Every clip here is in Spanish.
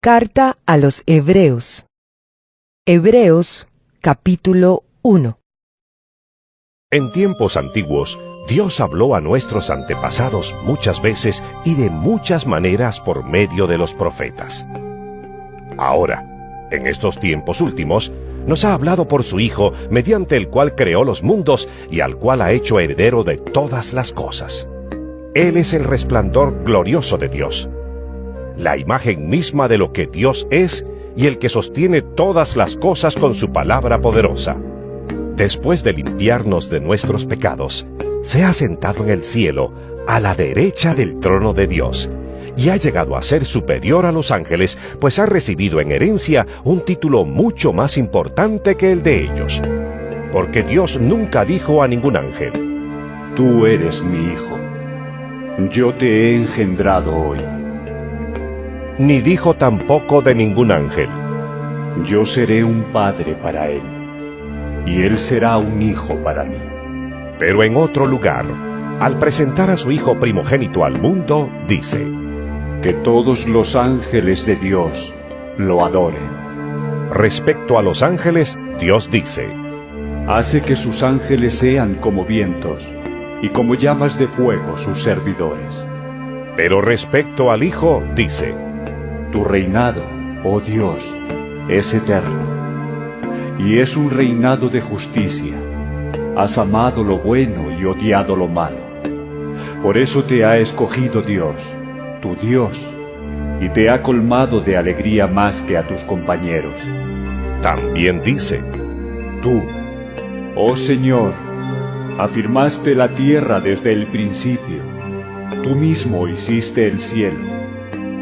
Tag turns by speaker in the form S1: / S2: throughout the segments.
S1: Carta a los Hebreos. Hebreos, capítulo 1.
S2: En tiempos antiguos, Dios habló a nuestros antepasados muchas veces y de muchas maneras por medio de los profetas. Ahora, en estos tiempos últimos, nos ha hablado por su Hijo, mediante el cual creó los mundos y al cual ha hecho heredero de todas las cosas. Él es el resplandor glorioso de Dios, la imagen misma de lo que Dios es y el que sostiene todas las cosas con su palabra poderosa. Después de limpiarnos de nuestros pecados, se ha sentado en el cielo, a la derecha del trono de Dios, y ha llegado a ser superior a los ángeles, pues ha recibido en herencia un título mucho más importante que el de ellos. Porque Dios nunca dijo a ningún ángel:
S3: Tú eres mi hijo, yo te he engendrado hoy.
S2: Ni dijo tampoco de ningún ángel:
S3: Yo seré un padre para él, y él será un hijo para mí.
S2: Pero en otro lugar, al presentar a su Hijo primogénito al mundo, dice:
S3: Que todos los ángeles de Dios lo adoren.
S2: Respecto a los ángeles, Dios dice:
S3: Hace que sus ángeles sean como vientos, y como llamas de fuego sus servidores.
S2: Pero respecto al Hijo, dice:
S3: Tu reinado, oh Dios, es eterno, y es un reinado de justicia. Has amado lo bueno y odiado lo malo. Por eso te ha escogido Dios, tu Dios, y te ha colmado de alegría más que a tus compañeros.
S2: También dice:
S3: Tú, oh Señor, afirmaste la tierra desde el principio. Tú mismo hiciste el cielo.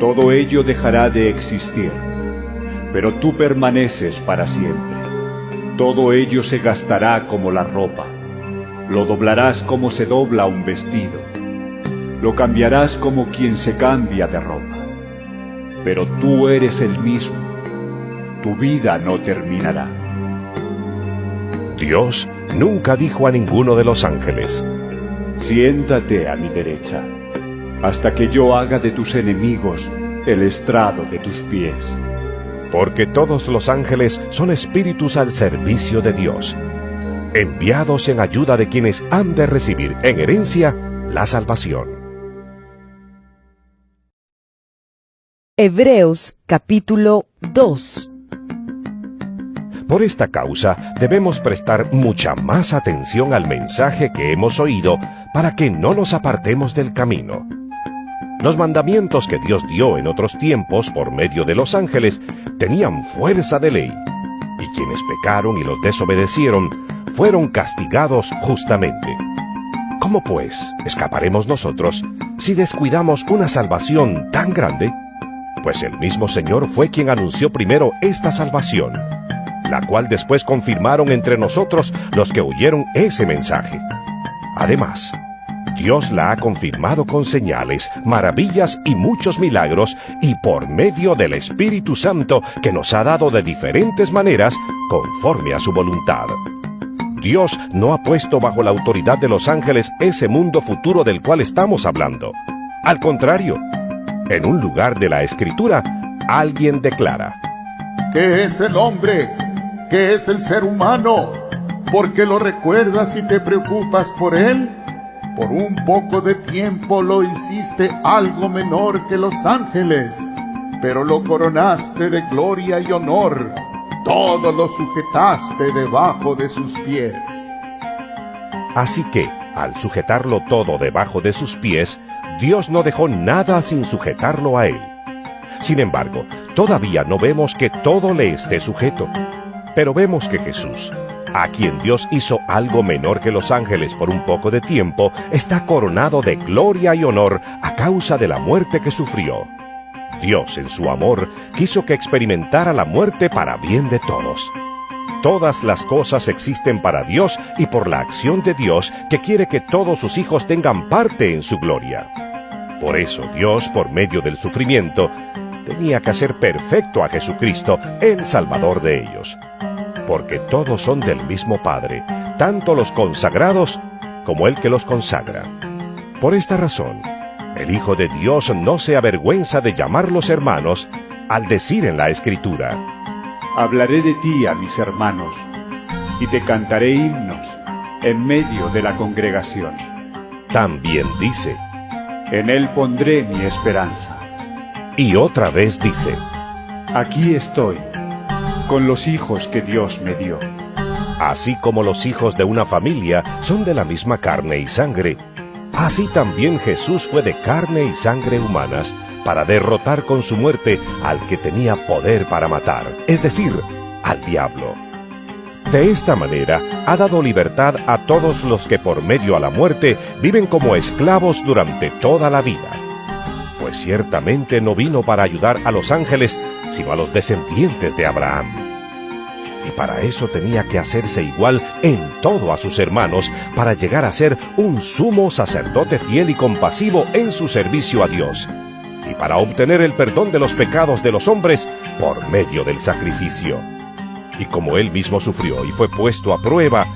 S3: Todo ello dejará de existir, pero tú permaneces para siempre. Todo ello se gastará como la ropa. Lo doblarás como se dobla un vestido. Lo cambiarás como quien se cambia de ropa. Pero tú eres el mismo. Tu vida no terminará.
S2: Dios nunca dijo a ninguno de los ángeles:
S3: Siéntate a mi derecha, hasta que yo haga de tus enemigos el estrado de tus pies.
S2: Porque todos los ángeles son espíritus al servicio de Dios, enviados en ayuda de quienes han de recibir en herencia la salvación.
S1: Hebreos, capítulo 2.
S2: Por esta causa debemos prestar mucha más atención al mensaje que hemos oído para que no nos apartemos del camino. Los mandamientos que Dios dio en otros tiempos por medio de los ángeles tenían fuerza de ley, y quienes pecaron y los desobedecieron fueron castigados justamente. ¿Cómo pues escaparemos nosotros si descuidamos una salvación tan grande? Pues el mismo Señor fue quien anunció primero esta salvación, la cual después confirmaron entre nosotros los que oyeron ese mensaje. Además, Dios la ha confirmado con señales, maravillas y muchos milagros, y por medio del Espíritu Santo que nos ha dado de diferentes maneras, conforme a su voluntad. Dios no ha puesto bajo la autoridad de los ángeles ese mundo futuro del cual estamos hablando. Al contrario, en un lugar de la Escritura, alguien declara:
S4: ¿Qué es el hombre? ¿Qué es el ser humano? ¿Por qué lo recuerdas y te preocupas por él? Por un poco de tiempo lo hiciste algo menor que los ángeles, pero lo coronaste de gloria y honor. Todo lo sujetaste debajo de sus pies.
S2: Así que, al sujetarlo todo debajo de sus pies, Dios no dejó nada sin sujetarlo a él. Sin embargo, todavía no vemos que todo le esté sujeto, pero vemos que Jesús, a quien Dios hizo algo menor que los ángeles por un poco de tiempo, está coronado de gloria y honor a causa de la muerte que sufrió. Dios, en su amor, quiso que experimentara la muerte para bien de todos. Todas las cosas existen para Dios y por la acción de Dios, que quiere que todos sus hijos tengan parte en su gloria. Por eso Dios, por medio del sufrimiento, tenía que hacer perfecto a Jesucristo, el Salvador de ellos. Porque todos son del mismo Padre, tanto los consagrados como el que los consagra. Por esta razón, el Hijo de Dios no se avergüenza de llamarlos hermanos al decir en la Escritura:
S3: Hablaré de ti a mis hermanos, y te cantaré himnos en medio de la congregación.
S2: También dice:
S3: En él pondré mi esperanza.
S2: Y otra vez dice:
S3: Aquí estoy, con los hijos que Dios me dio.
S2: Así como los hijos de una familia son de la misma carne y sangre, así también Jesús fue de carne y sangre humanas, para derrotar con su muerte al que tenía poder para matar, es decir, al diablo. De esta manera ha dado libertad a todos los que por medio a la muerte viven como esclavos durante toda la vida. Pues ciertamente no vino para ayudar a los ángeles, sino a los descendientes de Abraham. Y para eso tenía que hacerse igual en todo a sus hermanos, para llegar a ser un sumo sacerdote fiel y compasivo en su servicio a Dios, y para obtener el perdón de los pecados de los hombres por medio del sacrificio. Y como él mismo sufrió y fue puesto a prueba,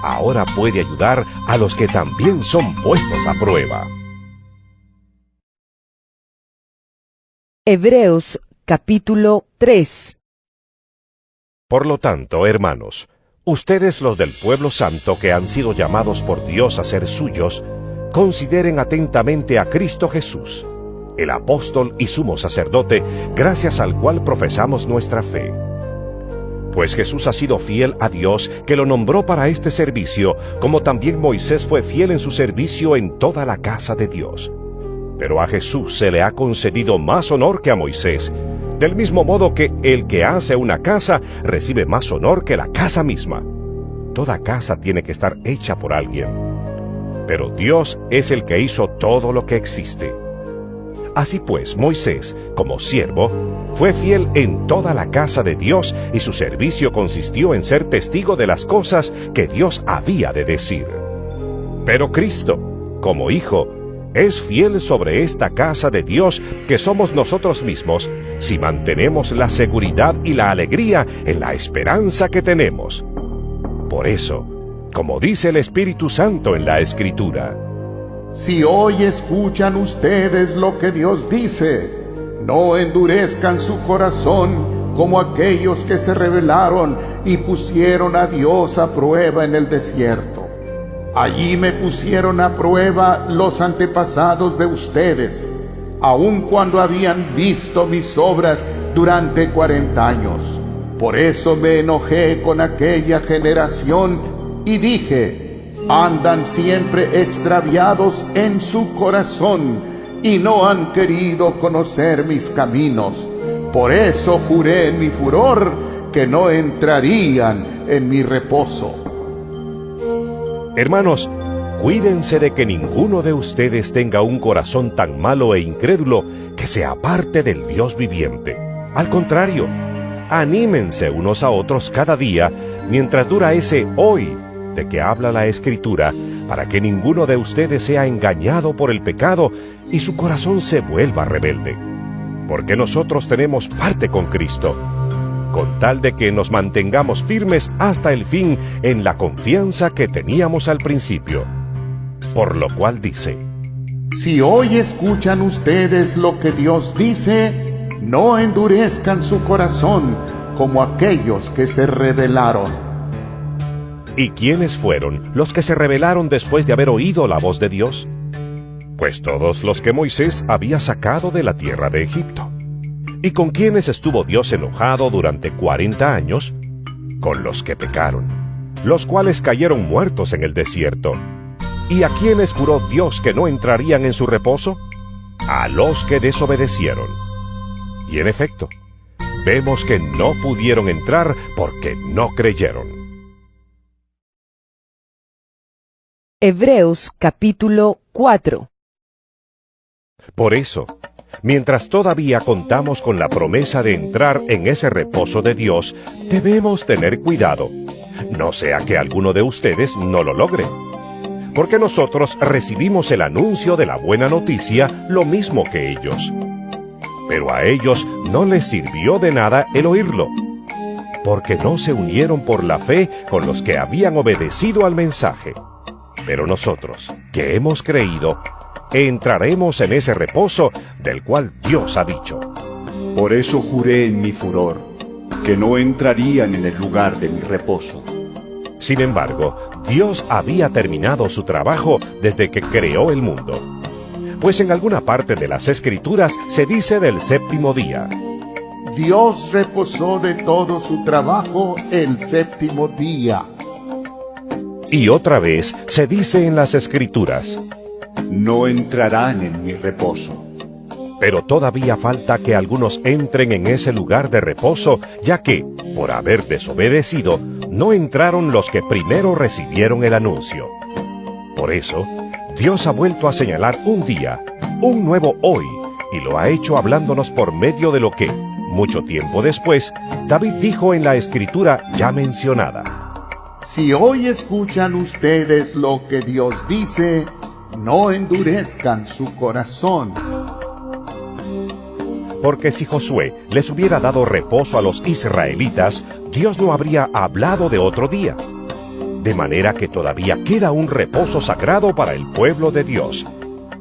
S2: ahora puede ayudar a los que también son puestos a prueba.
S1: Hebreos capítulo 3.
S2: Por lo tanto, hermanos, ustedes los del pueblo santo que han sido llamados por Dios a ser suyos, consideren atentamente a Cristo Jesús, el apóstol y sumo sacerdote, gracias al cual profesamos nuestra fe. Pues Jesús ha sido fiel a Dios, que lo nombró para este servicio, como también Moisés fue fiel en su servicio en toda la casa de Dios. Pero a Jesús se le ha concedido más honor que a Moisés, del mismo modo que el que hace una casa recibe más honor que la casa misma. Toda casa tiene que estar hecha por alguien, pero Dios es el que hizo todo lo que existe. Así pues, Moisés, como siervo, fue fiel en toda la casa de Dios, y su servicio consistió en ser testigo de las cosas que Dios había de decir. Pero Cristo, como Hijo, es fiel sobre esta casa de Dios que somos nosotros mismos, si mantenemos la seguridad y la alegría en la esperanza que tenemos. Por eso, como dice el Espíritu Santo en la Escritura:
S4: Si hoy escuchan ustedes lo que Dios dice, no endurezcan su corazón como aquellos que se rebelaron y pusieron a Dios a prueba en el desierto. Allí me pusieron a prueba los antepasados de ustedes, aun cuando habían visto mis obras durante 40 años. Por eso me enojé con aquella generación y dije: andan siempre extraviados en su corazón y no han querido conocer mis caminos. Por eso juré en mi furor que no entrarían en mi reposo.
S2: Hermanos, cuídense de que ninguno de ustedes tenga un corazón tan malo e incrédulo que se aparte del Dios viviente. Al contrario, anímense unos a otros cada día mientras dura ese hoy de que habla la Escritura, para que ninguno de ustedes sea engañado por el pecado y su corazón se vuelva rebelde. Porque nosotros tenemos parte con Cristo, con tal de que nos mantengamos firmes hasta el fin en la confianza que teníamos al principio. Por lo cual dice:
S4: Si hoy escuchan ustedes lo que Dios dice, no endurezcan su corazón como aquellos que se rebelaron.
S2: ¿Y quiénes fueron los que se rebelaron después de haber oído la voz de Dios? Pues todos los que Moisés había sacado de la tierra de Egipto. ¿Y con quiénes estuvo Dios enojado durante 40 años? Con los que pecaron, los cuales cayeron muertos en el desierto. ¿Y a quiénes juró Dios que no entrarían en su reposo? A los que desobedecieron. Y en efecto, vemos que no pudieron entrar porque no creyeron.
S1: Hebreos capítulo 4.
S2: Por eso, mientras todavía contamos con la promesa de entrar en ese reposo de Dios, debemos tener cuidado, no sea que alguno de ustedes no lo logre. Porque nosotros recibimos el anuncio de la buena noticia lo mismo que ellos. Pero a ellos no les sirvió de nada el oírlo, porque no se unieron por la fe con los que habían obedecido al mensaje. Pero nosotros, que hemos creído, entraremos en ese reposo del cual Dios ha dicho:
S3: Por eso juré en mi furor que no entrarían en el lugar de mi reposo.
S2: Sin embargo, Dios había terminado su trabajo desde que creó el mundo. Pues en alguna parte de las Escrituras se dice del séptimo día:
S4: Dios reposó de todo su trabajo el séptimo día.
S2: Y otra vez se dice en las Escrituras:
S3: No entrarán en mi reposo.
S2: Pero todavía falta que algunos entren en ese lugar de reposo, ya que, por haber desobedecido, no entraron los que primero recibieron el anuncio. Por eso, Dios ha vuelto a señalar un día, un nuevo hoy, y lo ha hecho hablándonos por medio de lo que, mucho tiempo después, David dijo en la Escritura ya mencionada:
S4: Si hoy escuchan ustedes lo que Dios dice, no endurezcan su corazón.
S2: Porque si Josué les hubiera dado reposo a los israelitas, Dios no habría hablado de otro día. De manera que todavía queda un reposo sagrado para el pueblo de Dios.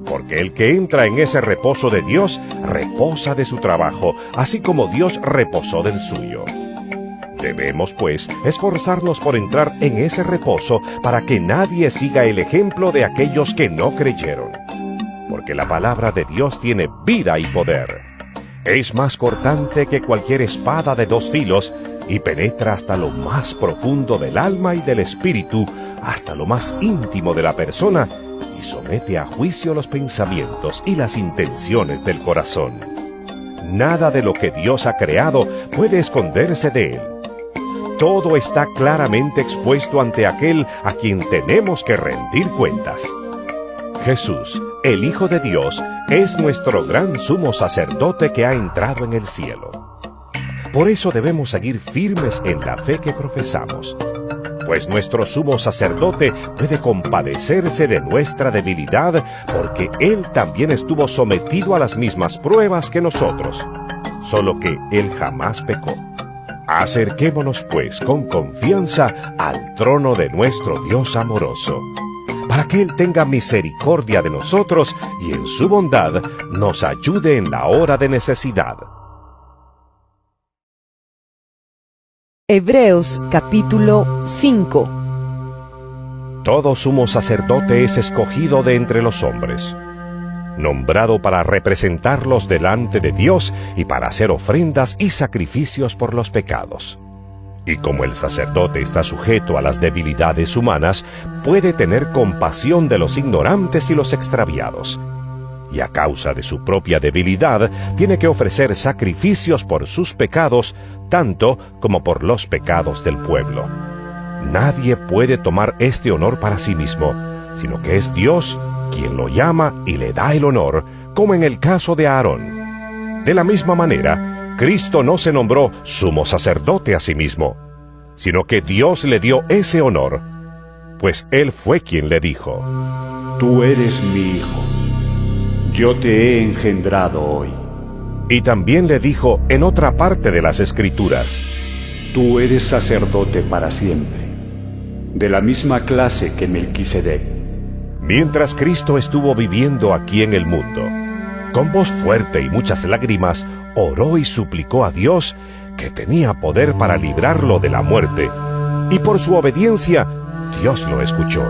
S2: Porque el que entra en ese reposo de Dios, reposa de su trabajo, así como Dios reposó del suyo. Debemos, pues, esforzarnos por entrar en ese reposo para que nadie siga el ejemplo de aquellos que no creyeron. Porque la palabra de Dios tiene vida y poder. Es más cortante que cualquier espada de dos filos y penetra hasta lo más profundo del alma y del espíritu, hasta lo más íntimo de la persona, y somete a juicio los pensamientos y las intenciones del corazón. Nada de lo que Dios ha creado puede esconderse de él. Todo está claramente expuesto ante aquel a quien tenemos que rendir cuentas. Jesús, el Hijo de Dios, es nuestro gran sumo sacerdote que ha entrado en el cielo. Por eso debemos seguir firmes en la fe que profesamos, pues nuestro sumo sacerdote puede compadecerse de nuestra debilidad, porque él también estuvo sometido a las mismas pruebas que nosotros, solo que él jamás pecó. Acerquémonos pues con confianza al trono de nuestro Dios amoroso, para que Él tenga misericordia de nosotros y en su bondad nos ayude en la hora de necesidad.
S1: Hebreos capítulo 5.
S2: Todo sumo sacerdote es escogido de entre los hombres, nombrado para representarlos delante de Dios y para hacer ofrendas y sacrificios por los pecados. Y como el sacerdote está sujeto a las debilidades humanas, puede tener compasión de los ignorantes y los extraviados. Y a causa de su propia debilidad, tiene que ofrecer sacrificios por sus pecados, tanto como por los pecados del pueblo. Nadie puede tomar este honor para sí mismo, sino que es Dios quien lo llama y le da el honor, como en el caso de Aarón. De la misma manera, Cristo no se nombró sumo sacerdote a sí mismo, sino que Dios le dio ese honor, pues Él fue quien le dijo:
S3: Tú eres mi hijo, yo te he engendrado hoy.
S2: Y también le dijo en otra parte de las Escrituras:
S3: Tú eres sacerdote para siempre, de la misma clase que Melquisedec.
S2: Mientras Cristo estuvo viviendo aquí en el mundo, con voz fuerte y muchas lágrimas, oró y suplicó a Dios, que tenía poder para librarlo de la muerte, y por su obediencia, Dios lo escuchó.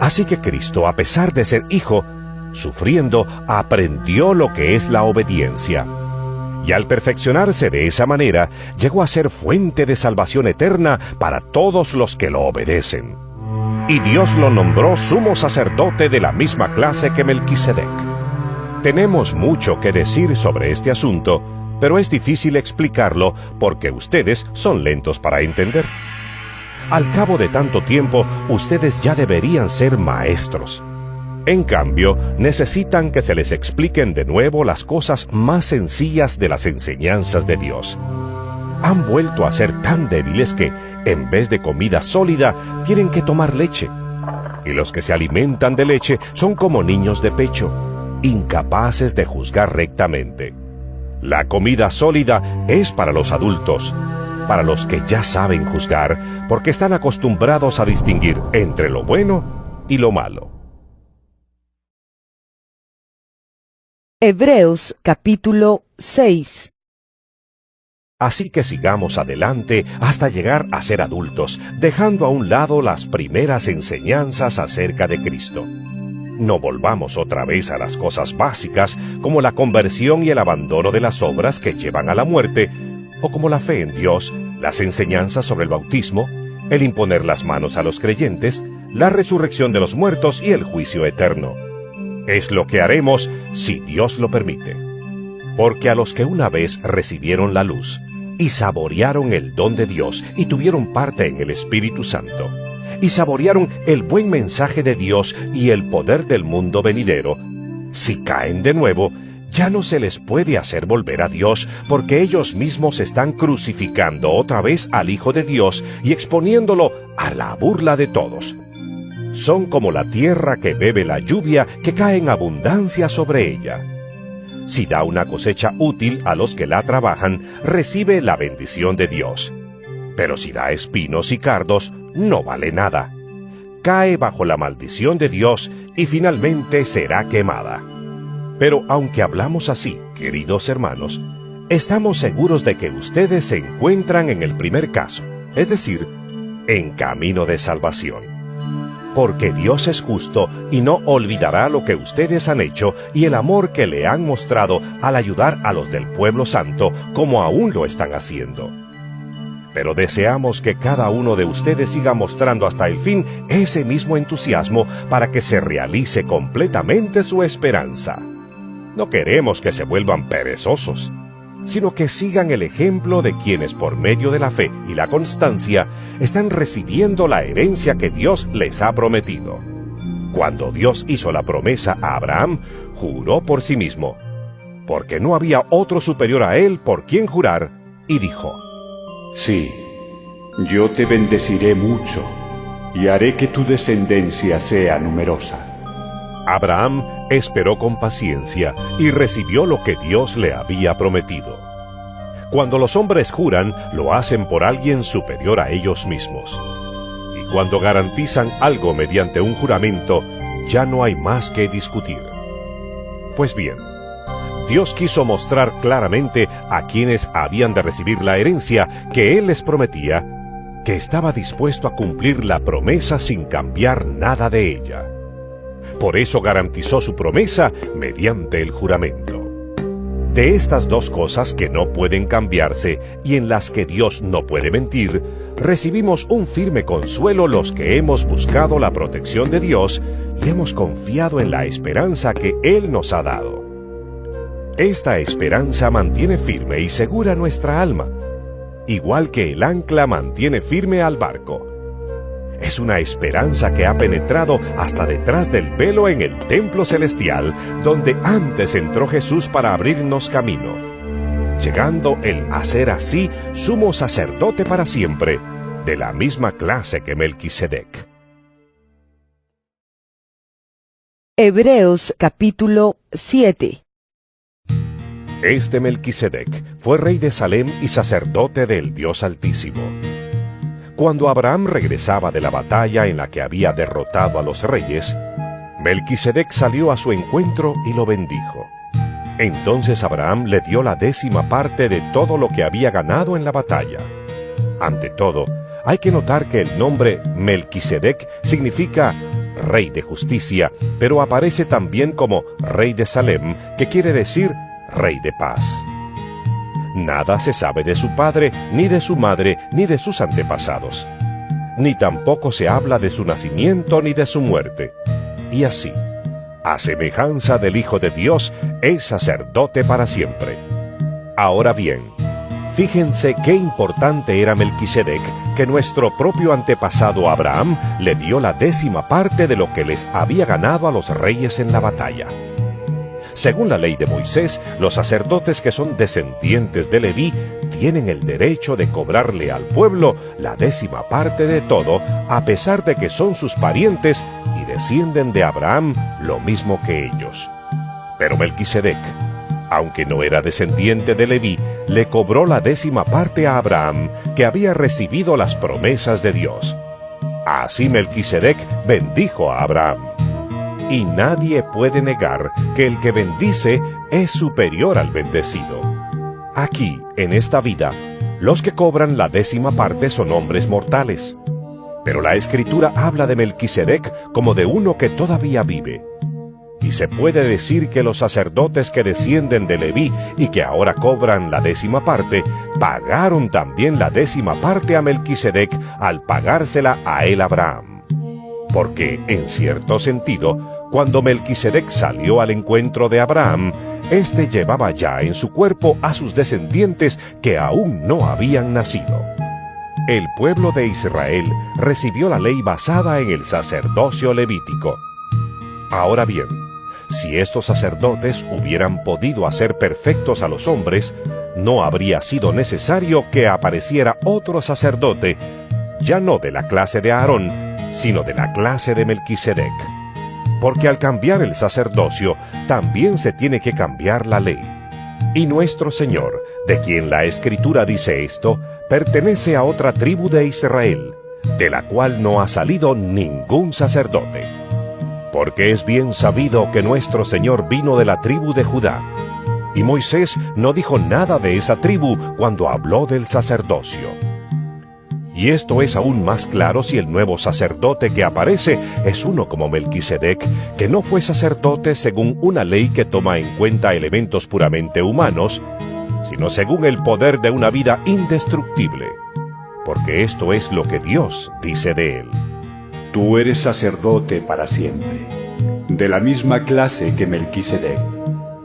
S2: Así que Cristo, a pesar de ser hijo, sufriendo, aprendió lo que es la obediencia. Y al perfeccionarse de esa manera, llegó a ser fuente de salvación eterna para todos los que lo obedecen. Y Dios lo nombró sumo sacerdote de la misma clase que Melquisedec. Tenemos mucho que decir sobre este asunto, pero es difícil explicarlo porque ustedes son lentos para entender. Al cabo de tanto tiempo, ustedes ya deberían ser maestros. En cambio, necesitan que se les expliquen de nuevo las cosas más sencillas de las enseñanzas de Dios. Han vuelto a ser tan débiles que, en vez de comida sólida, tienen que tomar leche. Y los que se alimentan de leche son como niños de pecho, incapaces de juzgar rectamente. La comida sólida es para los adultos, para los que ya saben juzgar, porque están acostumbrados a distinguir entre lo bueno y lo malo.
S1: Hebreos capítulo 6.
S2: Así que sigamos adelante hasta llegar a ser adultos, dejando a un lado las primeras enseñanzas acerca de Cristo. No volvamos otra vez a las cosas básicas como la conversión y el abandono de las obras que llevan a la muerte, o como la fe en Dios, las enseñanzas sobre el bautismo, el imponer las manos a los creyentes, la resurrección de los muertos y el juicio eterno. Es lo que haremos si Dios lo permite. Porque a los que una vez recibieron la luz y saborearon el don de Dios y tuvieron parte en el Espíritu Santo, y saborearon el buen mensaje de Dios y el poder del mundo venidero, si caen de nuevo, ya no se les puede hacer volver a Dios, porque ellos mismos están crucificando otra vez al Hijo de Dios y exponiéndolo a la burla de todos. Son como la tierra que bebe la lluvia que cae en abundancia sobre ella. Si da una cosecha útil a los que la trabajan, recibe la bendición de Dios. Pero si da espinos y cardos, no vale nada. Cae bajo la maldición de Dios y finalmente será quemada. Pero aunque hablamos así, queridos hermanos, estamos seguros de que ustedes se encuentran en el primer caso, es decir, en camino de salvación. Porque Dios es justo y no olvidará lo que ustedes han hecho y el amor que le han mostrado al ayudar a los del pueblo santo, como aún lo están haciendo. Pero deseamos que cada uno de ustedes siga mostrando hasta el fin ese mismo entusiasmo para que se realice completamente su esperanza. No queremos que se vuelvan perezosos, sino que sigan el ejemplo de quienes por medio de la fe y la constancia están recibiendo la herencia que Dios les ha prometido. Cuando Dios hizo la promesa a Abraham, juró por sí mismo, porque no había otro superior a él por quien jurar, y dijo:
S3: Sí, yo te bendeciré mucho, y haré que tu descendencia sea numerosa.
S2: Abraham esperó con paciencia y recibió lo que Dios le había prometido. Cuando los hombres juran, lo hacen por alguien superior a ellos mismos. Y cuando garantizan algo mediante un juramento, ya no hay más que discutir. Pues bien, Dios quiso mostrar claramente a quienes habían de recibir la herencia que Él les prometía, que estaba dispuesto a cumplir la promesa sin cambiar nada de ella. Por eso garantizó su promesa mediante el juramento. De estas dos cosas que no pueden cambiarse y en las que Dios no puede mentir, recibimos un firme consuelo los que hemos buscado la protección de Dios y hemos confiado en la esperanza que Él nos ha dado. Esta esperanza mantiene firme y segura nuestra alma, igual que el ancla mantiene firme al barco. Es una esperanza que ha penetrado hasta detrás del velo en el templo celestial, donde antes entró Jesús para abrirnos camino, llegando Él a ser así sumo sacerdote para siempre, de la misma clase que Melquisedec.
S1: Hebreos capítulo 7.
S2: Este Melquisedec fue rey de Salem y sacerdote del Dios Altísimo. Cuando Abraham regresaba de la batalla en la que había derrotado a los reyes, Melquisedec salió a su encuentro y lo bendijo. Entonces Abraham le dio la 10ª parte de todo lo que había ganado en la batalla. Ante todo, hay que notar que el nombre Melquisedec significa rey de justicia, pero aparece también como rey de Salem, que quiere decir rey de paz. Nada se sabe de su padre, ni de su madre, ni de sus antepasados. Ni tampoco se habla de su nacimiento ni de su muerte. Y así, a semejanza del Hijo de Dios, es sacerdote para siempre. Ahora bien, fíjense qué importante era Melquisedec, que nuestro propio antepasado Abraham le dio la 10ª parte de lo que les había ganado a los reyes en la batalla. Según la ley de Moisés, los sacerdotes que son descendientes de Leví tienen el derecho de cobrarle al pueblo la 10ª parte de todo, a pesar de que son sus parientes y descienden de Abraham lo mismo que ellos. Pero Melquisedec, aunque no era descendiente de Leví, le cobró la 10ª parte a Abraham, que había recibido las promesas de Dios. Así Melquisedec bendijo a Abraham. Y nadie puede negar que el que bendice es superior al bendecido. Aquí, en esta vida, Los que cobran la 10ª parte son hombres mortales. Pero la Escritura habla de Melquisedec como de uno que todavía vive. Y se puede decir que los sacerdotes que descienden de Leví y que ahora cobran la 10ª parte, pagaron también la 10ª parte a Melquisedec al pagársela a él Abraham. Porque, en cierto sentido, cuando Melquisedec salió al encuentro de Abraham, éste llevaba ya en su cuerpo a sus descendientes que aún no habían nacido. El pueblo de Israel recibió la ley basada en el sacerdocio levítico. Ahora bien, si estos sacerdotes hubieran podido hacer perfectos a los hombres, no habría sido necesario que apareciera otro sacerdote, ya no de la clase de Aarón, sino de la clase de Melquisedec. Porque al cambiar el sacerdocio, también se tiene que cambiar la ley. Y nuestro Señor, de quien la Escritura dice esto, pertenece a otra tribu de Israel, de la cual no ha salido ningún sacerdote. Porque es bien sabido que nuestro Señor vino de la tribu de Judá, y Moisés no dijo nada de esa tribu cuando habló del sacerdocio. Y esto es aún más claro si el nuevo sacerdote que aparece es uno como Melquisedec, que no fue sacerdote según una ley que toma en cuenta elementos puramente humanos, sino según el poder de una vida indestructible, porque esto es lo que Dios dice de él.
S3: Tú eres sacerdote para siempre, de la misma clase que Melquisedec.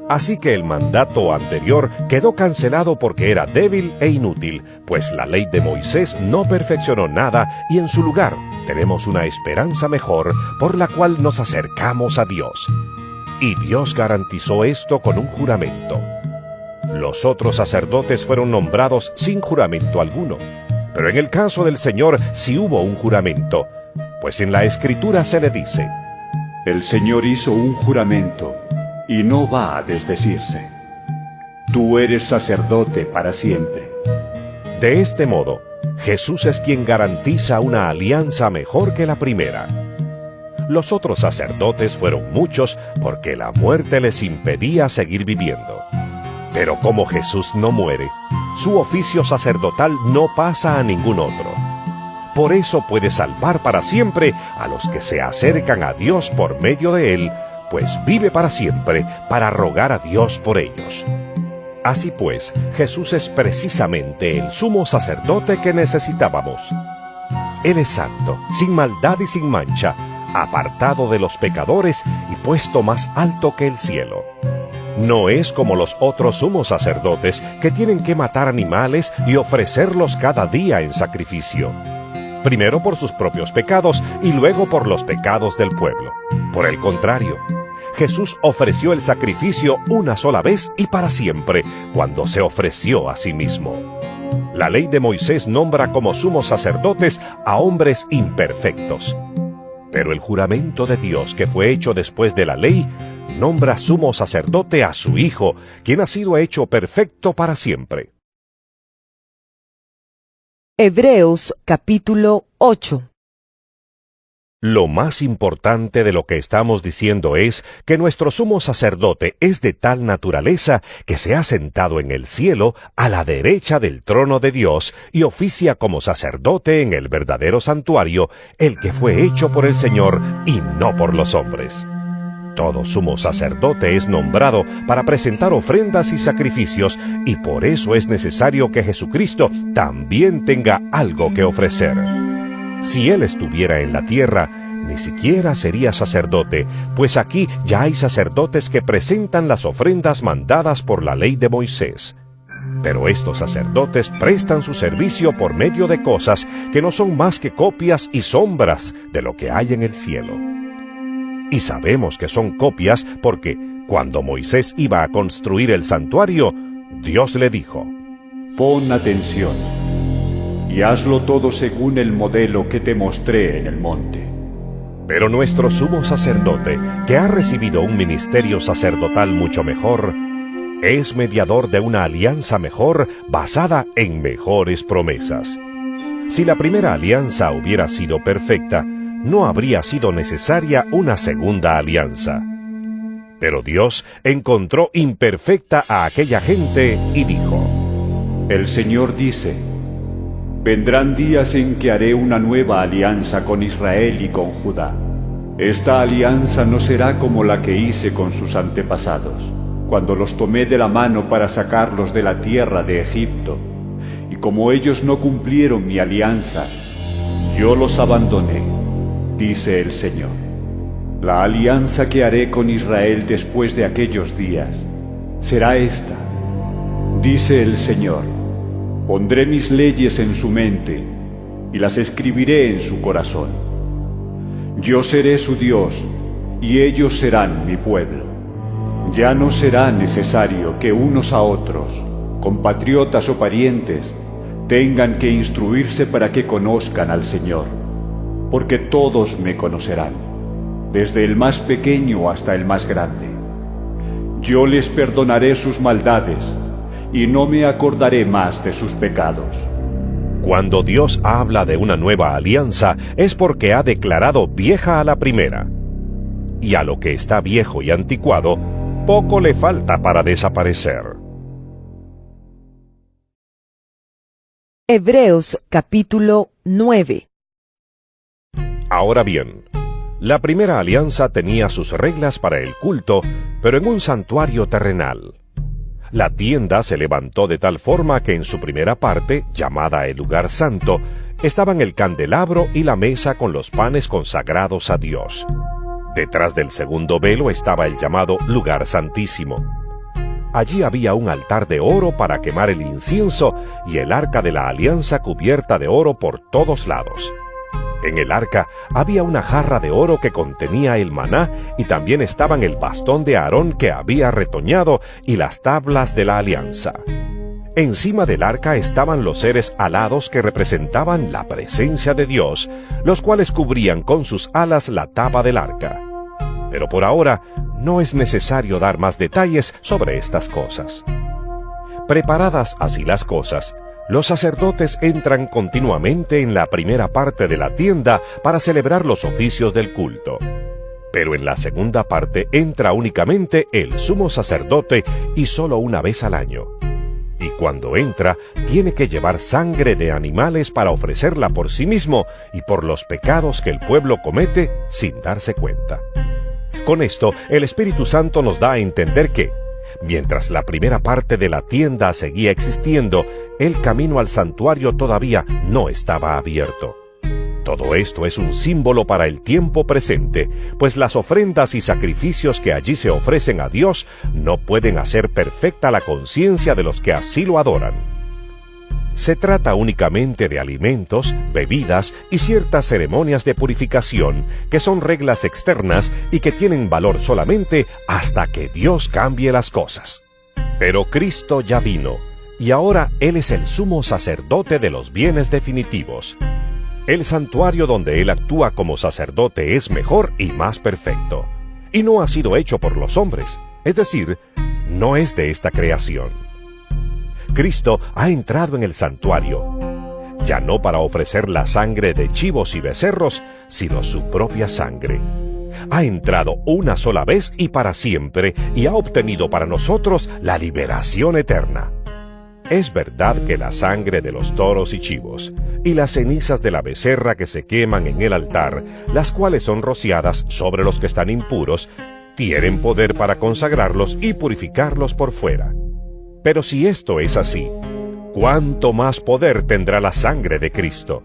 S2: Así que el mandato anterior quedó cancelado porque era débil e inútil, pues la ley de Moisés no perfeccionó nada y en su lugar tenemos una esperanza mejor por la cual nos acercamos a Dios. Y Dios garantizó esto con un juramento. Los otros sacerdotes fueron nombrados sin juramento alguno, pero en el caso del Señor sí hubo un juramento, pues en la Escritura se le dice:
S3: El Señor hizo un juramento y no va a desdecirse. Tú eres sacerdote para siempre.
S2: De este modo, Jesús es quien garantiza una alianza mejor que la primera. Los otros sacerdotes fueron muchos porque la muerte les impedía seguir viviendo. Pero como Jesús no muere, su oficio sacerdotal no pasa a ningún otro. Por eso puede salvar para siempre a los que se acercan a Dios por medio de él, pues vive para siempre para rogar a Dios por ellos. Así pues, Jesús es precisamente el sumo sacerdote que necesitábamos. Él es santo, sin maldad y sin mancha, apartado de los pecadores y puesto más alto que el cielo. No es como los otros sumos sacerdotes que tienen que matar animales y ofrecerlos cada día en sacrificio. Primero por sus propios pecados y luego por los pecados del pueblo. Por el contrario, Jesús ofreció el sacrificio una sola vez y para siempre, cuando se ofreció a sí mismo. La ley de Moisés nombra como sumos sacerdotes a hombres imperfectos. Pero el juramento de Dios que fue hecho después de la ley, nombra sumo sacerdote a su Hijo, quien ha sido hecho perfecto para siempre.
S1: Hebreos capítulo 8.
S2: Lo más importante de lo que estamos diciendo es que nuestro sumo sacerdote es de tal naturaleza que se ha sentado en el cielo a la derecha del trono de Dios y oficia como sacerdote en el verdadero santuario, el que fue hecho por el Señor y no por los hombres. Todo sumo sacerdote es nombrado para presentar ofrendas y sacrificios, y por eso es necesario que Jesucristo también tenga algo que ofrecer. Si Él estuviera en la tierra, ni siquiera sería sacerdote, pues aquí ya hay sacerdotes que presentan las ofrendas mandadas por la ley de Moisés. Pero estos sacerdotes prestan su servicio por medio de cosas que no son más que copias y sombras de lo que hay en el cielo. Y sabemos que son copias porque, cuando Moisés iba a construir el santuario, Dios le dijo:
S3: Pon atención y hazlo todo según el modelo que te mostré en el monte.
S2: Pero nuestro sumo sacerdote, que ha recibido un ministerio sacerdotal mucho mejor, es mediador de una alianza mejor basada en mejores promesas. Si la primera alianza hubiera sido perfecta, no habría sido necesaria una segunda alianza. Pero Dios encontró imperfecta a aquella gente y dijo:
S3: El Señor dice: vendrán días en que haré una nueva alianza con Israel y con Judá. Esta alianza no será como la que hice con sus antepasados, cuando los tomé de la mano para sacarlos de la tierra de Egipto. Y como ellos no cumplieron mi alianza, yo los abandoné, dice el Señor. La alianza que haré con Israel después de aquellos días será esta, dice el Señor: pondré mis leyes en su mente y las escribiré en su corazón. Yo seré su Dios y ellos serán mi pueblo. Ya no será necesario que unos a otros, compatriotas o parientes, tengan que instruirse para que conozcan al Señor, porque todos me conocerán, desde el más pequeño hasta el más grande. Yo les perdonaré sus maldades y no me acordaré más de sus pecados.
S2: Cuando Dios habla de una nueva alianza, es porque ha declarado vieja a la primera. Y a lo que está viejo y anticuado, poco le falta para desaparecer.
S1: Hebreos capítulo 9.
S2: Ahora bien, la primera alianza tenía sus reglas para el culto, pero en un santuario terrenal. La tienda se levantó de tal forma que en su primera parte, llamada el lugar santo, estaban el candelabro y la mesa con los panes consagrados a Dios. Detrás del segundo velo estaba el llamado lugar santísimo. Allí había un altar de oro para quemar el incienso y el arca de la alianza cubierta de oro por todos lados. En el arca había una jarra de oro que contenía el maná y también estaban el bastón de Aarón que había retoñado y las tablas de la alianza. Encima del arca estaban los seres alados que representaban la presencia de Dios, los cuales cubrían con sus alas la tapa del arca. Pero por ahora no es necesario dar más detalles sobre estas cosas. Preparadas así las cosas, los sacerdotes entran continuamente en la primera parte de la tienda para celebrar los oficios del culto. Pero en la segunda parte entra únicamente el sumo sacerdote y solo una vez al año. Y cuando entra, tiene que llevar sangre de animales para ofrecerla por sí mismo y por los pecados que el pueblo comete sin darse cuenta. Con esto, el Espíritu Santo nos da a entender que, mientras la primera parte de la tienda seguía existiendo, el camino al santuario todavía no estaba abierto. Todo esto es un símbolo para el tiempo presente, pues las ofrendas y sacrificios que allí se ofrecen a Dios no pueden hacer perfecta la conciencia de los que así lo adoran. Se trata únicamente de alimentos, bebidas y ciertas ceremonias de purificación, que son reglas externas y que tienen valor solamente hasta que Dios cambie las cosas. Pero Cristo ya vino, y ahora Él es el sumo sacerdote de los bienes definitivos. El santuario donde Él actúa como sacerdote es mejor y más perfecto, y no ha sido hecho por los hombres, es decir, no es de esta creación. Cristo ha entrado en el santuario, ya no para ofrecer la sangre de chivos y becerros, sino su propia sangre. Ha entrado una sola vez y para siempre, y ha obtenido para nosotros la liberación eterna. Es verdad que la sangre de los toros y chivos, y las cenizas de la becerra que se queman en el altar, las cuales son rociadas sobre los que están impuros, tienen poder para consagrarlos y purificarlos por fuera. Pero si esto es así, ¿cuánto más poder tendrá la sangre de Cristo?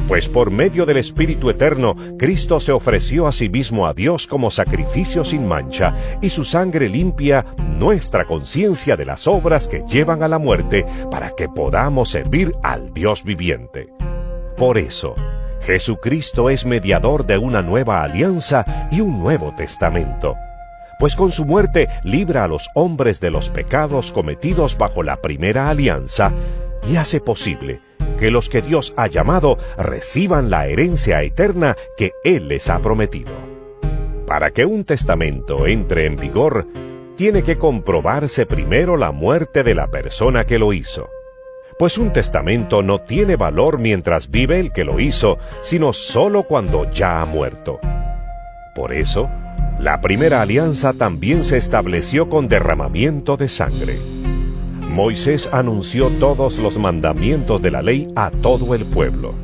S2: Pues por medio del Espíritu Eterno, Cristo se ofreció a sí mismo a Dios como sacrificio sin mancha, y su sangre limpia nuestra conciencia de las obras que llevan a la muerte, para que podamos servir al Dios viviente. Por eso, Jesucristo es mediador de una nueva alianza y un nuevo testamento. Pues con su muerte libra a los hombres de los pecados cometidos bajo la primera alianza y hace posible que los que Dios ha llamado reciban la herencia eterna que Él les ha prometido. Para que un testamento entre en vigor, tiene que comprobarse primero la muerte de la persona que lo hizo. Pues un testamento no tiene valor mientras vive el que lo hizo, sino solo cuando ya ha muerto. Por eso, la primera alianza también se estableció con derramamiento de sangre. Moisés anunció todos los mandamientos de la ley a todo el pueblo.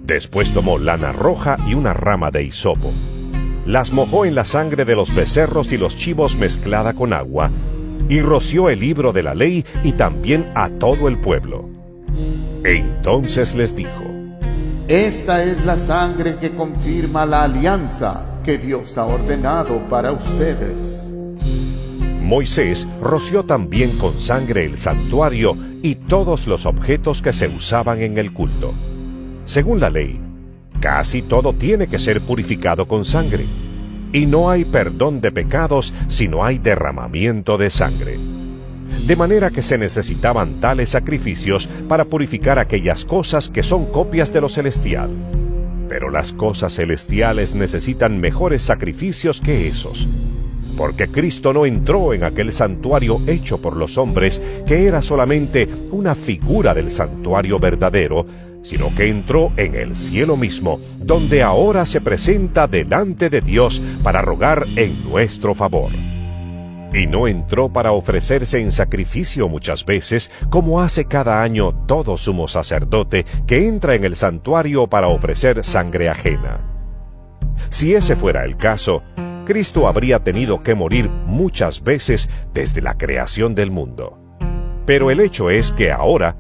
S2: Después tomó lana roja y una rama de hisopo. Las mojó en la sangre de los becerros y los chivos mezclada con agua, y roció el libro de la ley y también a todo el pueblo. Entonces les dijo:
S4: Esta es la sangre que confirma la alianza que Dios ha ordenado para ustedes.
S2: Moisés roció también con sangre el santuario y todos los objetos que se usaban en el culto. Según la ley, casi todo tiene que ser purificado con sangre, y no hay perdón de pecados si no hay derramamiento de sangre. De manera que se necesitaban tales sacrificios para purificar aquellas cosas que son copias de lo celestial. Pero las cosas celestiales necesitan mejores sacrificios que esos, porque Cristo no entró en aquel santuario hecho por los hombres, que era solamente una figura del santuario verdadero, sino que entró en el cielo mismo, donde ahora se presenta delante de Dios para rogar en nuestro favor. Y no entró para ofrecerse en sacrificio muchas veces, como hace cada año todo sumo sacerdote que entra en el santuario para ofrecer sangre ajena. Si ese fuera el caso, Cristo habría tenido que morir muchas veces desde la creación del mundo. Pero el hecho es que ahora,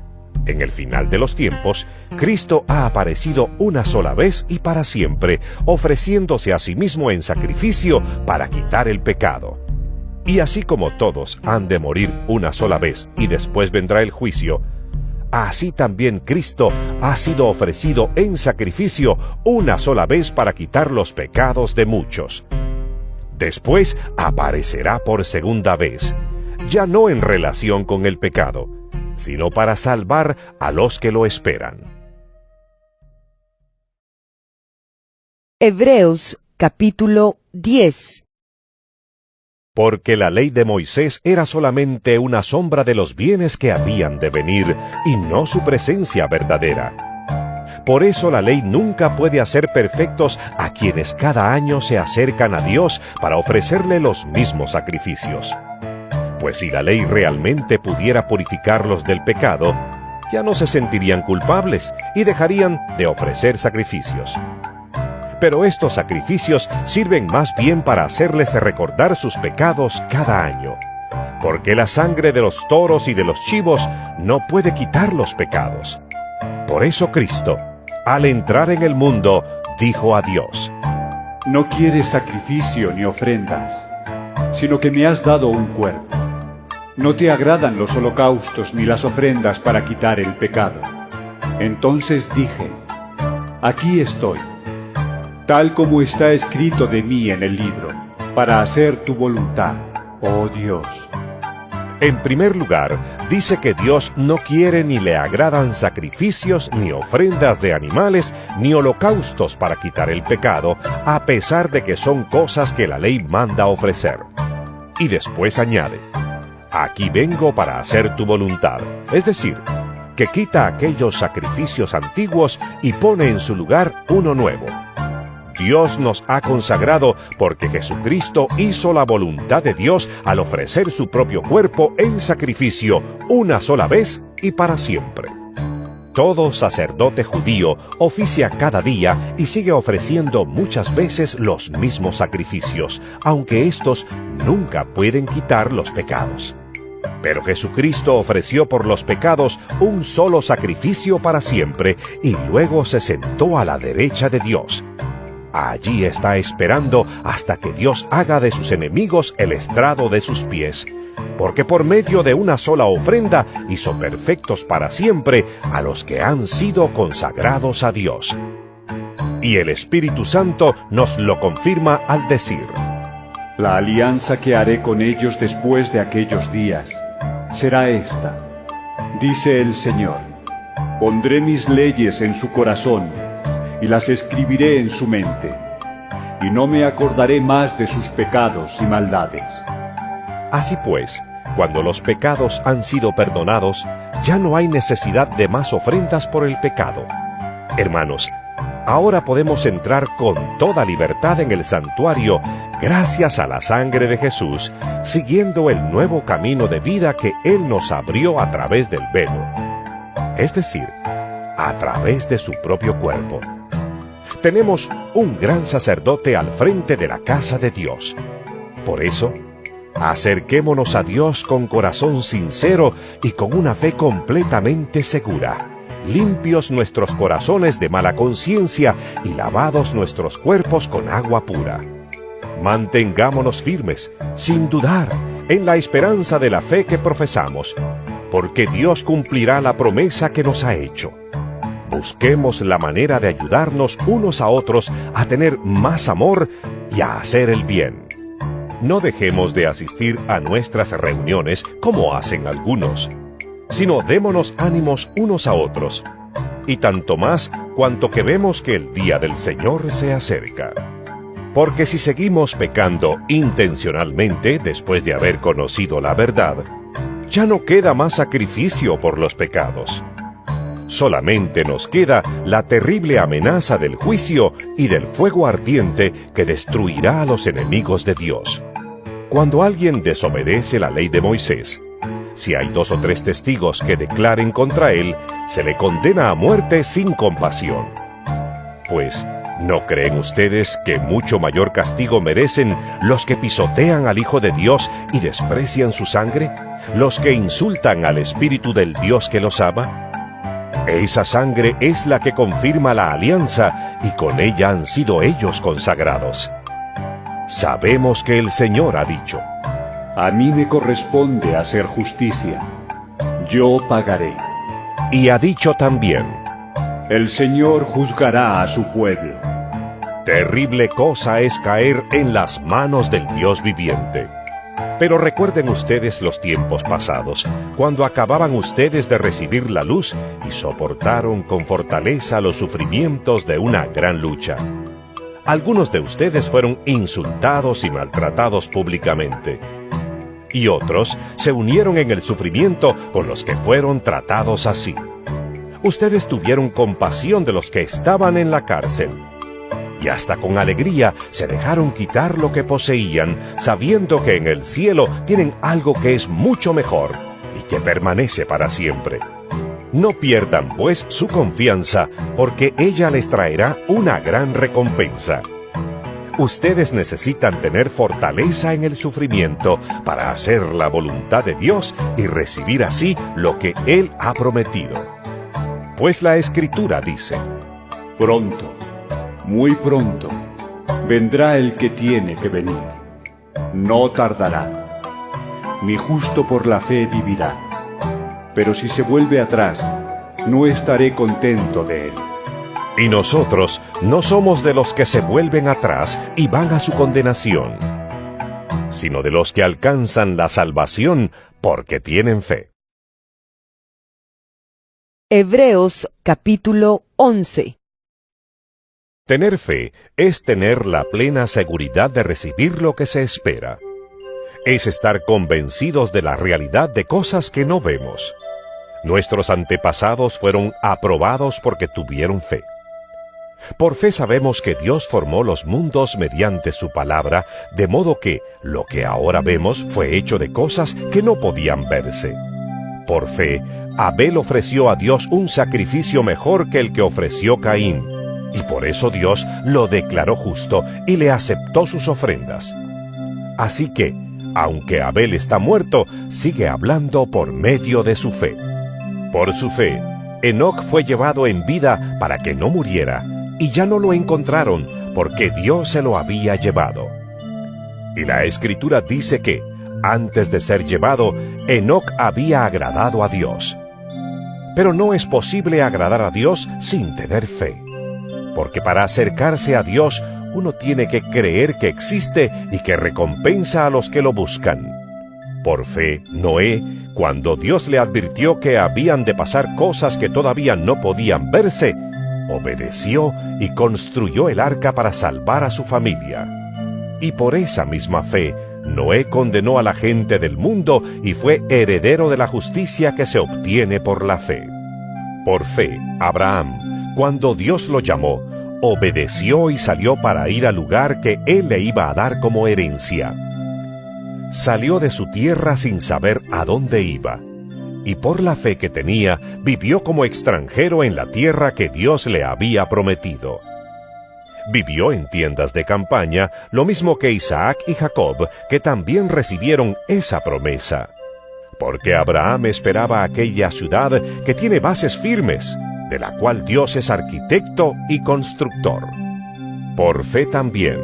S2: en el final de los tiempos, Cristo ha aparecido una sola vez y para siempre, ofreciéndose a sí mismo en sacrificio para quitar el pecado. Y así como todos han de morir una sola vez y después vendrá el juicio, así también Cristo ha sido ofrecido en sacrificio una sola vez para quitar los pecados de muchos. Después aparecerá por segunda vez, ya no en relación con el pecado, sino para salvar a los que lo esperan.
S1: Hebreos capítulo 10.
S2: Porque la ley de Moisés era solamente una sombra de los bienes que habían de venir, y no su presencia verdadera. Por eso la ley nunca puede hacer perfectos a quienes cada año se acercan a Dios para ofrecerle los mismos sacrificios. Pues si la ley realmente pudiera purificarlos del pecado, ya no se sentirían culpables y dejarían de ofrecer sacrificios. Pero estos sacrificios sirven más bien para hacerles recordar sus pecados cada año, porque la sangre de los toros y de los chivos no puede quitar los pecados. Por eso Cristo, al entrar en el mundo, dijo a Dios:
S3: No quieres sacrificio ni ofrendas, sino que me has dado un cuerpo. No te agradan los holocaustos ni las ofrendas para quitar el pecado. Entonces dije: Aquí estoy, tal como está escrito de mí en el libro, para hacer tu voluntad, oh Dios.
S2: En primer lugar, dice que Dios no quiere ni le agradan sacrificios, ni ofrendas de animales, ni holocaustos para quitar el pecado, a pesar de que son cosas que la ley manda ofrecer. Y después añade: Aquí vengo para hacer tu voluntad, es decir, que quita aquellos sacrificios antiguos y pone en su lugar uno nuevo. Dios nos ha consagrado porque Jesucristo hizo la voluntad de Dios al ofrecer su propio cuerpo en sacrificio una sola vez y para siempre. Todo sacerdote judío oficia cada día y sigue ofreciendo muchas veces los mismos sacrificios, aunque estos nunca pueden quitar los pecados. Pero Jesucristo ofreció por los pecados un solo sacrificio para siempre y luego se sentó a la derecha de Dios. Allí está esperando hasta que Dios haga de sus enemigos el estrado de sus pies, porque por medio de una sola ofrenda hizo perfectos para siempre a los que han sido consagrados a Dios. Y el Espíritu Santo nos lo confirma al decir:
S3: La alianza que haré con ellos después de aquellos días será esta, dice el Señor: Pondré mis leyes en su corazón y las escribiré en su mente, y no me acordaré más de sus pecados y maldades.
S2: Así pues, cuando los pecados han sido perdonados, ya no hay necesidad de más ofrendas por el pecado. Hermanos, Ahora podemos entrar con toda libertad en el santuario gracias a la sangre de Jesús, siguiendo el nuevo camino de vida que Él nos abrió a través del velo, es decir, a través de su propio cuerpo. Tenemos un gran sacerdote al frente de la casa de Dios. Por eso, acerquémonos a Dios con corazón sincero y con una fe completamente segura, limpios nuestros corazones de mala conciencia y lavados nuestros cuerpos con agua pura. Mantengámonos firmes, sin dudar, en la esperanza de la fe que profesamos, porque Dios cumplirá la promesa que nos ha hecho. Busquemos la manera de ayudarnos unos a otros a tener más amor y a hacer el bien. No dejemos de asistir a nuestras reuniones como hacen algunos, sino démonos ánimos unos a otros, y tanto más cuanto que vemos que el día del Señor se acerca. Porque si seguimos pecando intencionalmente después de haber conocido la verdad, ya no queda más sacrificio por los pecados. Solamente nos queda la terrible amenaza del juicio y del fuego ardiente que destruirá a los enemigos de Dios. Cuando alguien desobedece la ley de Moisés, si hay 2 o 3 testigos que declaren contra él, se le condena a muerte sin compasión. Pues, ¿no creen ustedes que mucho mayor castigo merecen los que pisotean al Hijo de Dios y desprecian su sangre? ¿Los que insultan al Espíritu del Dios que los ama? Esa sangre es la que confirma la alianza y con ella han sido ellos consagrados. Sabemos que el Señor ha dicho:
S3: A mí me corresponde hacer justicia. Yo pagaré.
S2: Y ha dicho también:
S3: El Señor juzgará a su pueblo.
S2: Terrible cosa es caer en las manos del Dios viviente. Pero recuerden ustedes los tiempos pasados, cuando acababan ustedes de recibir la luz y soportaron con fortaleza los sufrimientos de una gran lucha. Algunos de ustedes fueron insultados y maltratados públicamente, y otros se unieron en el sufrimiento con los que fueron tratados así. Ustedes tuvieron compasión de los que estaban en la cárcel, y hasta con alegría se dejaron quitar lo que poseían, sabiendo que en el cielo tienen algo que es mucho mejor y que permanece para siempre. No pierdan, pues, su confianza, porque ella les traerá una gran recompensa. Ustedes necesitan tener fortaleza en el sufrimiento para hacer la voluntad de Dios y recibir así lo que Él ha prometido. Pues la Escritura dice:
S3: Pronto, muy pronto, vendrá el que tiene que venir. No tardará. Mi justo por la fe vivirá. Pero si se vuelve atrás, no estaré contento de él.
S2: Y nosotros no somos de los que se vuelven atrás y van a su condenación, sino de los que alcanzan la salvación porque tienen fe.
S1: Hebreos capítulo 11.
S2: Tener fe es tener la plena seguridad de recibir lo que se espera. Es estar convencidos de la realidad de cosas que no vemos. Nuestros antepasados fueron aprobados porque tuvieron fe. Por fe sabemos que Dios formó los mundos mediante su palabra, de modo que lo que ahora vemos fue hecho de cosas que no podían verse. Por fe, Abel ofreció a Dios un sacrificio mejor que el que ofreció Caín, y por eso Dios lo declaró justo y le aceptó sus ofrendas. Así que, aunque Abel está muerto, sigue hablando por medio de su fe. Por su fe, Enoc fue llevado en vida para que no muriera, y ya no lo encontraron, porque Dios se lo había llevado. Y la Escritura dice que, antes de ser llevado, Enoc había agradado a Dios. Pero no es posible agradar a Dios sin tener fe, porque para acercarse a Dios, uno tiene que creer que existe y que recompensa a los que lo buscan. Por fe, Noé, cuando Dios le advirtió que habían de pasar cosas que todavía no podían verse, obedeció y construyó el arca para salvar a su familia. Y por esa misma fe, Noé condenó a la gente del mundo y fue heredero de la justicia que se obtiene por la fe. Por fe, Abraham, cuando Dios lo llamó, obedeció y salió para ir al lugar que él le iba a dar como herencia. Salió de su tierra sin saber a dónde iba, y por la fe que tenía, vivió como extranjero en la tierra que Dios le había prometido. Vivió en tiendas de campaña, lo mismo que Isaac y Jacob, que también recibieron esa promesa. Porque Abraham esperaba aquella ciudad que tiene bases firmes, de la cual Dios es arquitecto y constructor. Por fe también,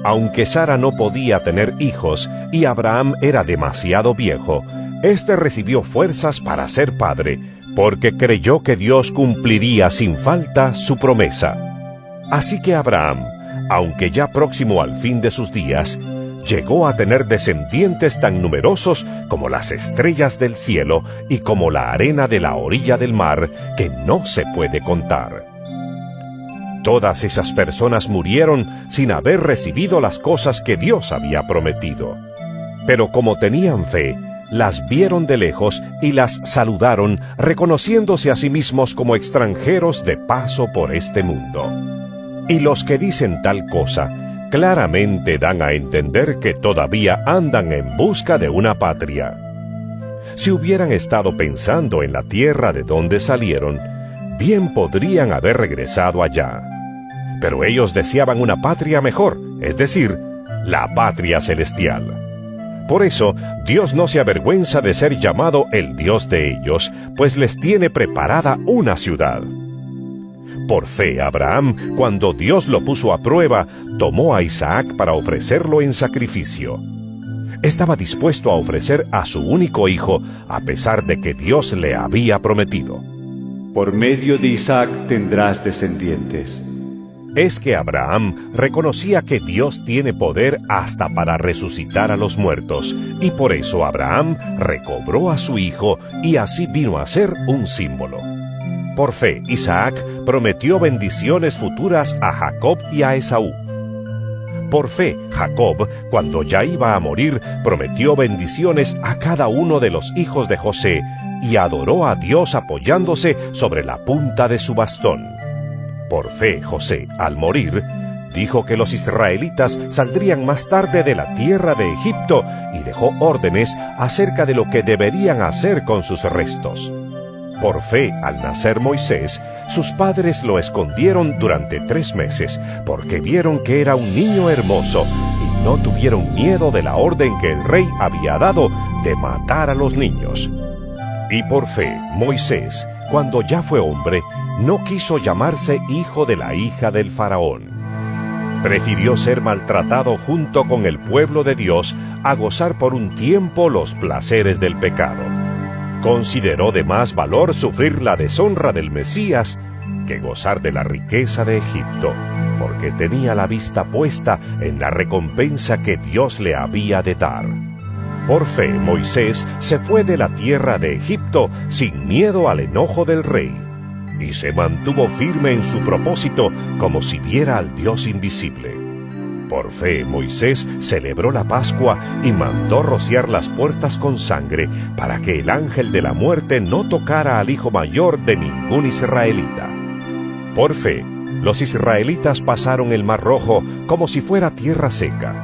S2: aunque Sara no podía tener hijos y Abraham era demasiado viejo, éste recibió fuerzas para ser padre, porque creyó que Dios cumpliría sin falta su promesa. Así que Abraham, aunque ya próximo al fin de sus días, llegó a tener descendientes tan numerosos como las estrellas del cielo y como la arena de la orilla del mar, que no se puede contar. Todas esas personas murieron sin haber recibido las cosas que Dios había prometido. Pero como tenían fe, las vieron de lejos y las saludaron, reconociéndose a sí mismos como extranjeros de paso por este mundo. Y los que dicen tal cosa, claramente dan a entender que todavía andan en busca de una patria. Si hubieran estado pensando en la tierra de donde salieron, bien podrían haber regresado allá. Pero ellos deseaban una patria mejor, es decir, la patria celestial. Por eso, Dios no se avergüenza de ser llamado el Dios de ellos, pues les tiene preparada una ciudad. Por fe, Abraham, cuando Dios lo puso a prueba, tomó a Isaac para ofrecerlo en sacrificio. Estaba dispuesto a ofrecer a su único hijo, a pesar de que Dios le había prometido:
S3: por medio de Isaac tendrás descendientes.
S2: Es que Abraham reconocía que Dios tiene poder hasta para resucitar a los muertos, y por eso Abraham recobró a su hijo, y así vino a ser un símbolo. Por fe, Isaac prometió bendiciones futuras a Jacob y a Esaú. Por fe, Jacob, cuando ya iba a morir, prometió bendiciones a cada uno de los hijos de José, y adoró a Dios apoyándose sobre la punta de su bastón. Por fe, José, al morir, dijo que los israelitas saldrían más tarde de la tierra de Egipto, y dejó órdenes acerca de lo que deberían hacer con sus restos. Por fe, al nacer Moisés, sus padres lo escondieron durante 3 meses, porque vieron que era un niño hermoso, y no tuvieron miedo de la orden que el rey había dado de matar a los niños. Y por fe, Moisés, cuando ya fue hombre, no quiso llamarse hijo de la hija del faraón. Prefirió ser maltratado junto con el pueblo de Dios a gozar por un tiempo los placeres del pecado. Consideró de más valor sufrir la deshonra del Mesías que gozar de la riqueza de Egipto, porque tenía la vista puesta en la recompensa que Dios le había de dar. Por fe, Moisés se fue de la tierra de Egipto sin miedo al enojo del rey, y se mantuvo firme en su propósito como si viera al Dios invisible. Por fe, Moisés celebró la Pascua y mandó rociar las puertas con sangre para que el ángel de la muerte no tocara al hijo mayor de ningún israelita. Por fe, los israelitas pasaron el Mar Rojo como si fuera tierra seca.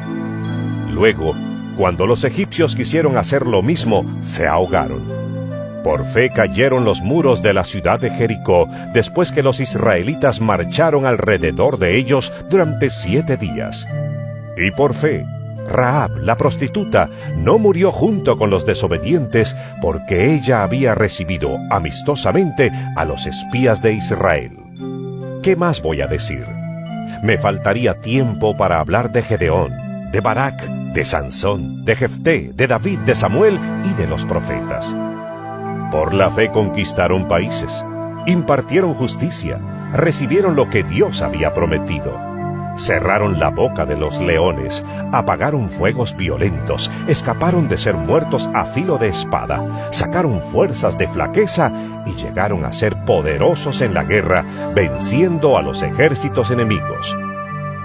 S2: Luego, cuando los egipcios quisieron hacer lo mismo, se ahogaron. Por fe cayeron los muros de la ciudad de Jericó después que los israelitas marcharon alrededor de ellos durante 7 días. Y por fe, Rahab, la prostituta, no murió junto con los desobedientes porque ella había recibido amistosamente a los espías de Israel. ¿Qué más voy a decir? Me faltaría tiempo para hablar de Gedeón, de Barak, de Sansón, de Jefté, de David, de Samuel y de los profetas. Por la fe conquistaron países, impartieron justicia, recibieron lo que Dios había prometido, cerraron la boca de los leones, apagaron fuegos violentos, escaparon de ser muertos a filo de espada, sacaron fuerzas de flaqueza y llegaron a ser poderosos en la guerra, venciendo a los ejércitos enemigos.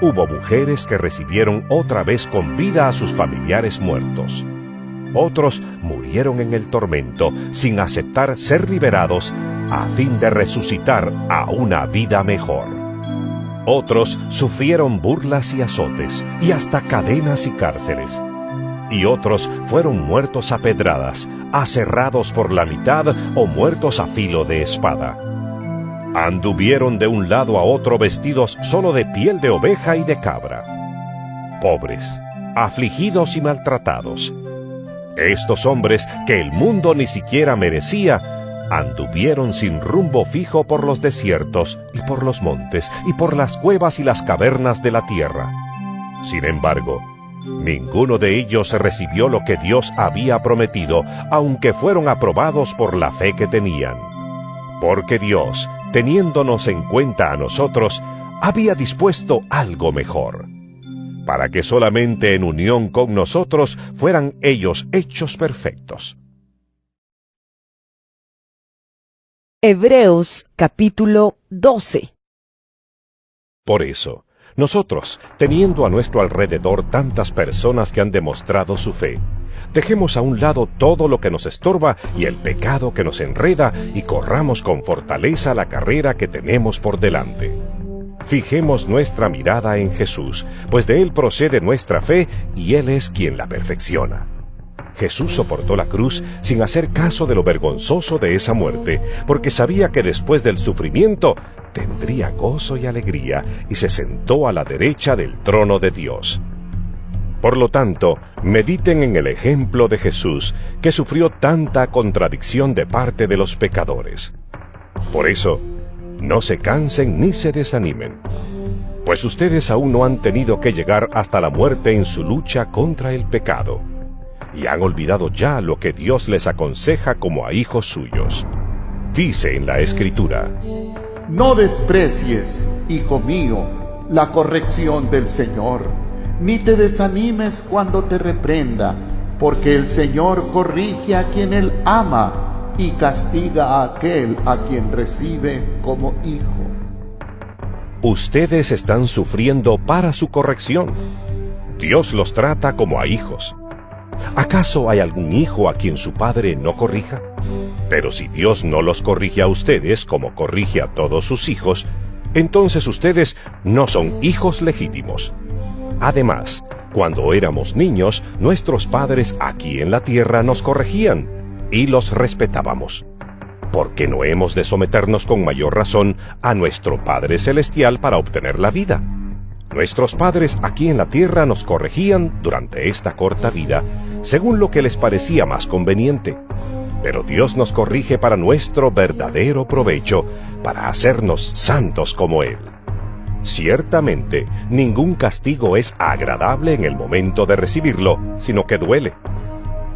S2: Hubo mujeres que recibieron otra vez con vida a sus familiares muertos. Otros murieron en el tormento sin aceptar ser liberados a fin de resucitar a una vida mejor. Otros sufrieron burlas y azotes, y hasta cadenas y cárceles. Y otros fueron muertos a pedradas, aserrados por la mitad o muertos a filo de espada. Anduvieron de un lado a otro vestidos solo de piel de oveja y de cabra. Pobres, afligidos y maltratados. Estos hombres, que el mundo ni siquiera merecía, anduvieron sin rumbo fijo por los desiertos y por los montes y por las cuevas y las cavernas de la tierra. Sin embargo, ninguno de ellos recibió lo que Dios había prometido, aunque fueron aprobados por la fe que tenían. Porque Dios, teniéndonos en cuenta a nosotros, había dispuesto algo mejor, para que solamente en unión con nosotros fueran ellos hechos perfectos.
S1: Hebreos capítulo 12.
S2: Por eso, nosotros, teniendo a nuestro alrededor tantas personas que han demostrado su fe, dejemos a un lado todo lo que nos estorba y el pecado que nos enreda y corramos con fortaleza la carrera que tenemos por delante. Fijemos nuestra mirada en Jesús, pues de Él procede nuestra fe y Él es quien la perfecciona. Jesús soportó la cruz sin hacer caso de lo vergonzoso de esa muerte, porque sabía que después del sufrimiento tendría gozo y alegría, y se sentó a la derecha del trono de Dios. Por lo tanto, mediten en el ejemplo de Jesús, que sufrió tanta contradicción de parte de los pecadores. Por eso, no se cansen ni se desanimen, pues ustedes aún no han tenido que llegar hasta la muerte en su lucha contra el pecado, y han olvidado ya lo que Dios les aconseja como a hijos suyos. Dice en la Escritura:
S4: No desprecies, hijo mío, la corrección del Señor, ni te desanimes cuando te reprenda, porque el Señor corrige a quien Él ama y castiga a aquel a quien recibe como hijo.
S2: Ustedes están sufriendo para su corrección. Dios los trata como a hijos. ¿Acaso hay algún hijo a quien su padre no corrija? Pero si Dios no los corrige a ustedes como corrige a todos sus hijos, entonces ustedes no son hijos legítimos. Además, cuando éramos niños, nuestros padres aquí en la tierra nos corregían y los respetábamos. ¿Por qué no hemos de someternos con mayor razón a nuestro Padre Celestial para obtener la vida? Nuestros padres aquí en la tierra nos corregían durante esta corta vida, según lo que les parecía más conveniente. Pero Dios nos corrige para nuestro verdadero provecho, para hacernos santos como Él. Ciertamente, ningún castigo es agradable en el momento de recibirlo, sino que duele.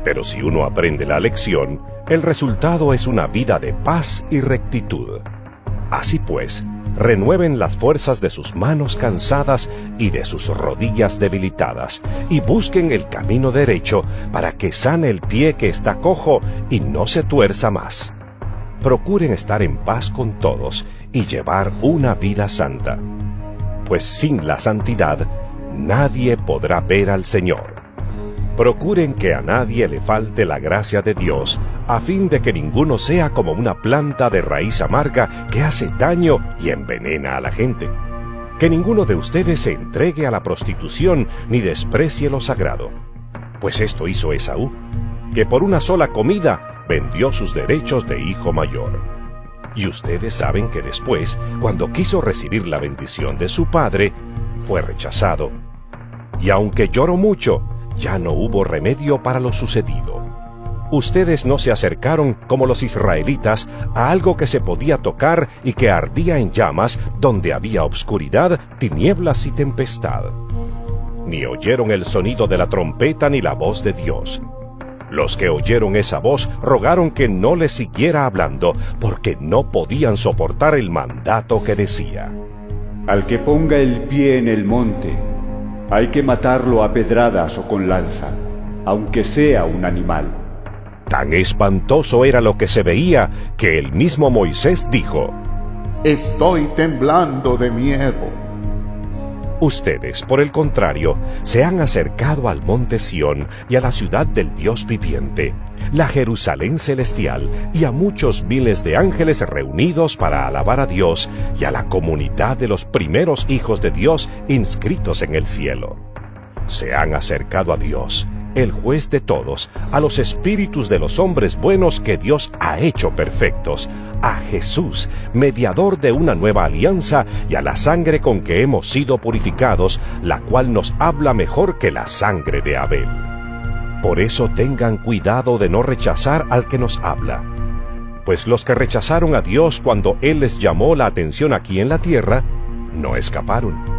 S2: Pero si uno aprende la lección, el resultado es una vida de paz y rectitud. Así pues, renueven las fuerzas de sus manos cansadas y de sus rodillas debilitadas, y busquen el camino derecho para que sane el pie que está cojo y no se tuerza más. Procuren estar en paz con todos y llevar una vida santa, pues sin la santidad nadie podrá ver al Señor. Procuren que a nadie le falte la gracia de Dios, a fin de que ninguno sea como una planta de raíz amarga que hace daño y envenena a la gente. Que ninguno de ustedes se entregue a la prostitución ni desprecie lo sagrado, pues esto hizo Esaú, que por una sola comida vendió sus derechos de hijo mayor. Y ustedes saben que después, cuando quiso recibir la bendición de su padre, fue rechazado. Y aunque lloró mucho, ya no hubo remedio para lo sucedido. Ustedes no se acercaron, como los israelitas, a algo que se podía tocar y que ardía en llamas, donde había obscuridad, tinieblas y tempestad. Ni oyeron el sonido de la trompeta ni la voz de Dios. Los que oyeron esa voz rogaron que no les siguiera hablando, porque no podían soportar el mandato que decía:
S3: Al que ponga el pie en el monte, hay que matarlo a pedradas o con lanza, aunque sea un animal.
S2: Tan espantoso era lo que se veía, que el mismo Moisés dijo:
S4: Estoy temblando de miedo.
S2: Ustedes, por el contrario, se han acercado al monte Sión y a la ciudad del Dios viviente, la Jerusalén celestial, y a muchos miles de ángeles reunidos para alabar a Dios y a la comunidad de los primeros hijos de Dios inscritos en el cielo. Se han acercado a Dios, el juez de todos, a los espíritus de los hombres buenos que Dios ha hecho perfectos, a Jesús, mediador de una nueva alianza, y a la sangre con que hemos sido purificados, la cual nos habla mejor que la sangre de Abel. Por eso tengan cuidado de no rechazar al que nos habla. Pues los que rechazaron a Dios cuando Él les llamó la atención aquí en la tierra, no escaparon.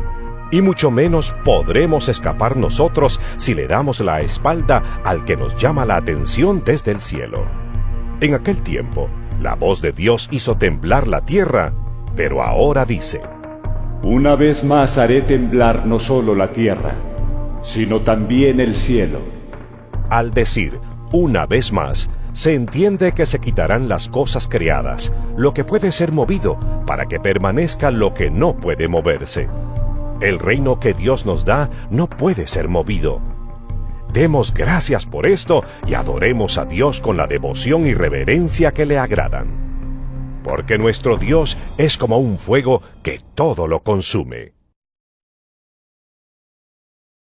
S2: Y mucho menos podremos escapar nosotros si le damos la espalda al que nos llama la atención desde el cielo. En aquel tiempo, la voz de Dios hizo temblar la tierra, pero ahora dice:
S3: Una vez más haré temblar no solo la tierra, sino también el cielo.
S2: Al decir una vez más, se entiende que se quitarán las cosas creadas, lo que puede ser movido, para que permanezca lo que no puede moverse. El reino que Dios nos da no puede ser movido. Demos gracias por esto y adoremos a Dios con la devoción y reverencia que le agradan. Porque nuestro Dios es como un fuego que todo lo consume.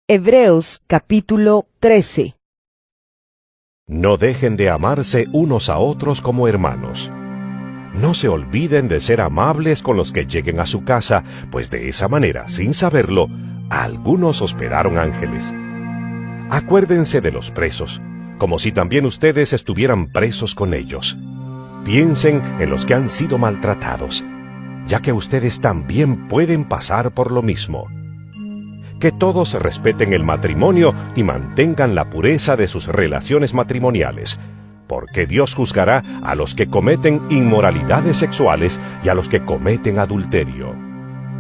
S1: Hebreos capítulo 13.
S2: No dejen de amarse unos a otros como hermanos. No se olviden de ser amables con los que lleguen a su casa, pues de esa manera, sin saberlo, algunos hospedaron ángeles. Acuérdense de los presos, como si también ustedes estuvieran presos con ellos. Piensen en los que han sido maltratados, ya que ustedes también pueden pasar por lo mismo. Que todos respeten el matrimonio y mantengan la pureza de sus relaciones matrimoniales, porque Dios juzgará a los que cometen inmoralidades sexuales y a los que cometen adulterio.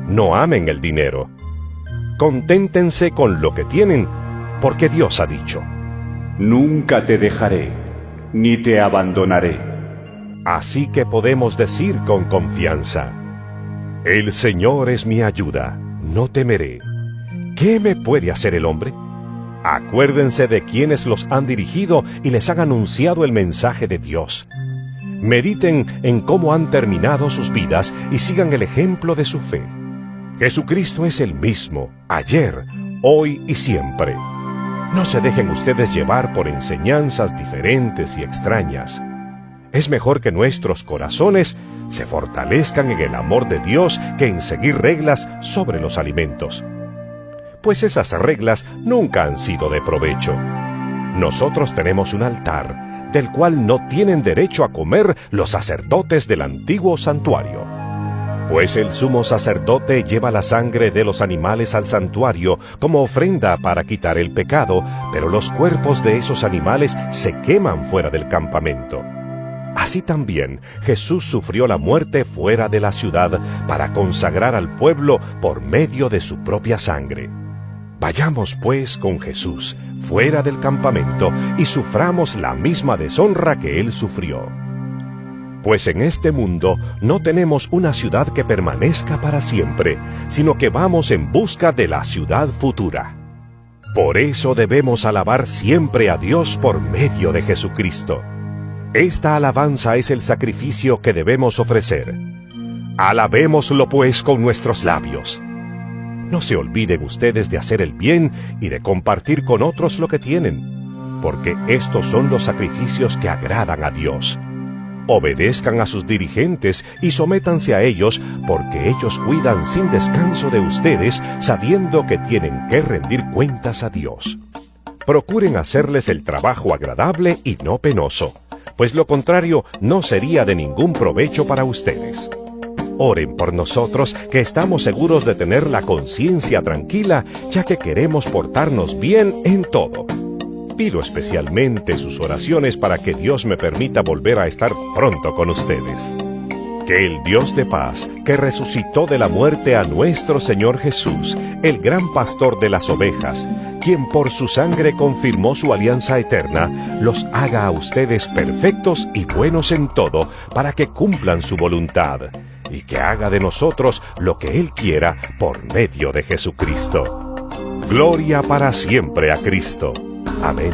S2: No amen el dinero. Conténtense con lo que tienen, porque Dios ha dicho:
S3: Nunca te dejaré, ni te abandonaré.
S2: Así que podemos decir con confianza: El Señor es mi ayuda, no temeré. ¿Qué me puede hacer el hombre? Acuérdense de quienes los han dirigido y les han anunciado el mensaje de Dios. Mediten en cómo han terminado sus vidas y sigan el ejemplo de su fe. Jesucristo es el mismo, ayer, hoy y siempre. No se dejen ustedes llevar por enseñanzas diferentes y extrañas. Es mejor que nuestros corazones se fortalezcan en el amor de Dios que en seguir reglas sobre los alimentos, pues esas reglas nunca han sido de provecho. Nosotros tenemos un altar, del cual no tienen derecho a comer los sacerdotes del antiguo santuario. Pues el sumo sacerdote lleva la sangre de los animales al santuario como ofrenda para quitar el pecado, pero los cuerpos de esos animales se queman fuera del campamento. Así también Jesús sufrió la muerte fuera de la ciudad para consagrar al pueblo por medio de su propia sangre. Vayamos pues con Jesús fuera del campamento y suframos la misma deshonra que Él sufrió. Pues en este mundo no tenemos una ciudad que permanezca para siempre, sino que vamos en busca de la ciudad futura. Por eso debemos alabar siempre a Dios por medio de Jesucristo. Esta alabanza es el sacrificio que debemos ofrecer. Alabémoslo pues con nuestros labios. No se olviden ustedes de hacer el bien y de compartir con otros lo que tienen, porque estos son los sacrificios que agradan a Dios. Obedezcan a sus dirigentes y sométanse a ellos, porque ellos cuidan sin descanso de ustedes, sabiendo que tienen que rendir cuentas a Dios. Procuren hacerles el trabajo agradable y no penoso, pues lo contrario no sería de ningún provecho para ustedes. Oren por nosotros, que estamos seguros de tener la conciencia tranquila, ya que queremos portarnos bien en todo. Pido especialmente sus oraciones para que Dios me permita volver a estar pronto con ustedes. Que el Dios de paz, que resucitó de la muerte a nuestro Señor Jesús, el gran pastor de las ovejas, quien por su sangre confirmó su alianza eterna, los haga a ustedes perfectos y buenos en todo, para que cumplan su voluntad. y que haga de nosotros lo que Él quiera por medio de Jesucristo. Gloria para siempre a Cristo. Amén.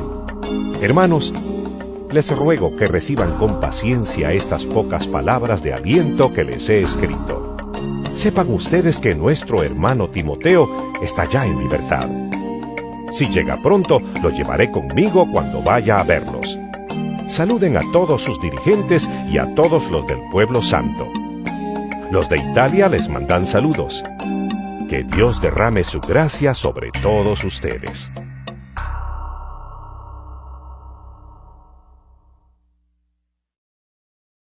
S2: Hermanos, les ruego que reciban con paciencia estas pocas palabras de aliento que les he escrito. Sepan ustedes que nuestro hermano Timoteo está ya en libertad. Si llega pronto, lo llevaré conmigo cuando vaya a verlos. Saluden a todos sus dirigentes y a todos los del pueblo santo. Los de Italia les mandan saludos. Que Dios derrame su gracia sobre todos ustedes.